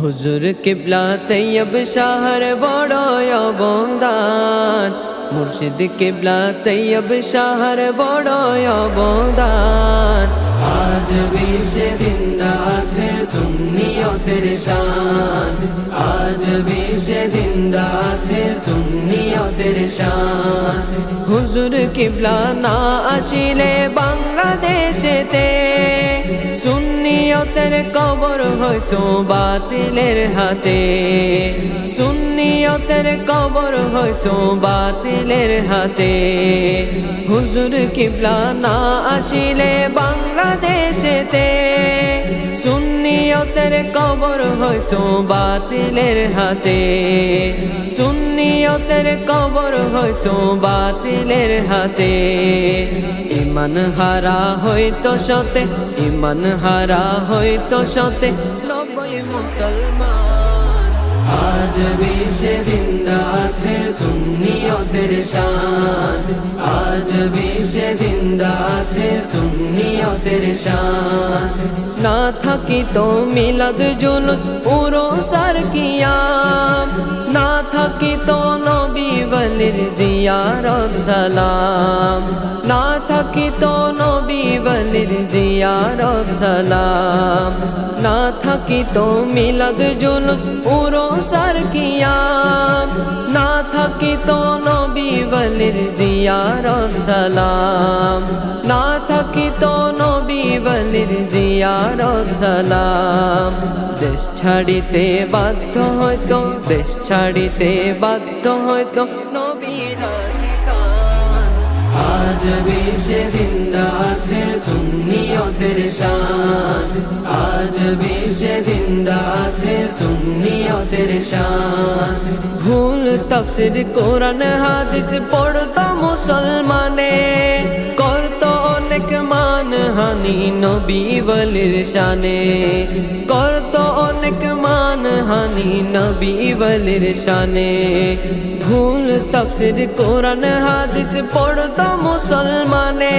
হুজুর কিবলা তৈয়ব শাহর বড় অবদান, মুর্শিদ কিবলা তৈয়ব শাহর বড় অবদান। আজ বিশ্বে জিন্দা আছে সুন্নিয়তের শান, আজ বিশ্বে জিন্দা আছে সুন্নিয়তের শান। হুজুর কিবলা না আসিলে বাংলাদেশেতে সুন্নিয়তের কবর হয়তো বাতিলের হাতে, সুন্নিয়তের কবর হয়তো বাতিলের হাতে। হুজুর কিবলা না আসিলে বাংলাদেশেতে সুন্নিয়তের কবর হয়তো বাতিলের হাতে, সুন্নিয়তের কবর হয়তো বাতিলের হাতে। ইমান হারা হয়তো সতে, ইমান হারা হয়তো সতে 90 মুসলমান। আজ বিশ্বে জিন্দা আছে সুন্নিয়তের শান, আজ বিশ্বে জিন্দা আছে সুন্নিয়তের শান। না থাকিত মিলাদ জুলুস উরুস আর কিয়াম, না থাকিত নবী ওয়ালির জিয়ারত সালাম, না থাকিত নবী ওয়ালির জিয়ারত সালাম। না থাকিত মিলাদ জুলুস উরুস আর কিয়াম, না থাকিত নবী ওয়ালির জিয়ারত সালাম, না থাকিত নবী ওয়ালির জিয়ারত সালাম। দেশ ছাড়িতে বাধ্য হয়তো, দেশ ছাড়িতে বাধ্য হয়তো নবীর আশিকান। আজ বিশ্বে জিন্দা আছে সুন্নিয়তের শান, আজ বিশ্বে জিন্দা আছে সুন্নিয়তের শান। ভুল তাফসীর কোরআন হাদিস পড়তো মুসলমানে, করতো অনেক মানহানি নবী ওয়ালির শানে, করতো অনেক মানহানি নবী ওয়ালির শানে। ভুল তাফসীর কোরআন হাদিস পড়তো মুসলমানে,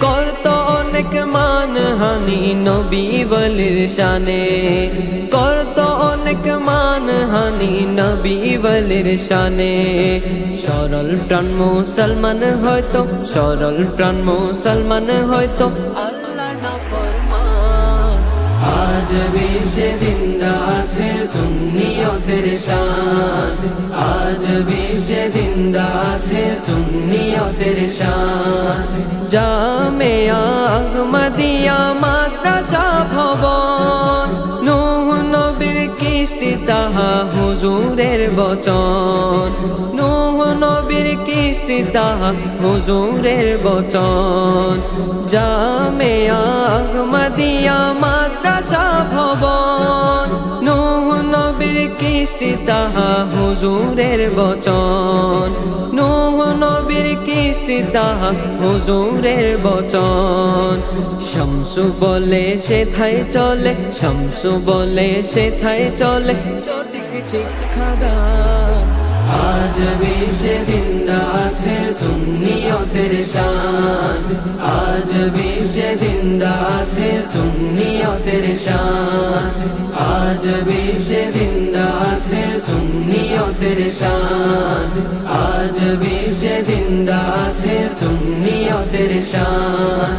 করতো অনেক মানহানি নবী ওয়ালির শানে, করতো অনেক মানহানি নবী ওয়ালির শানে। সরল প্রাণ মুসলমান হয়তো, সরল প্রাণ মুসলমান হয়তো আল্লাহ না ফরমান। আজ বিশ্বে জিন্দা আছে সুন্নিয়তের শান, আজ বিশ্বে জিন্দা আছে সুন্নিয়তের শান। জামিয়া আহমদিয়া মাদ্রাসা ভবন, নূহ নবীর কৃষ্টি তাহা হুজুরের বচন, নূহ নবীর কৃষ্টি তাহা হুজুরের বচন। জামিয়া আহমদিয়া মাদ্রাসা ভবন, নূহ নবীর কৃষ্টি তাহা হুজুরের বচন, নূহ নবীর কৃষ্টি তাহা হুজুরের বচন। শামসু বলে সেথায় চলে, শামসু বলে সেথায় চলে সঠিক শিক্ষাদান। আজ বিশ্বে জিন্দা আছে সুন্নিয়তের শান, আজ বিশ্বে জিন্দা আছে সুন্নিয়তের শান, আজ বিশ্বে জিন্দা আছে সুন্নিয়তের শান, আজ বিশ্বে জিন্দা আছে সুন্নিয়তের শান।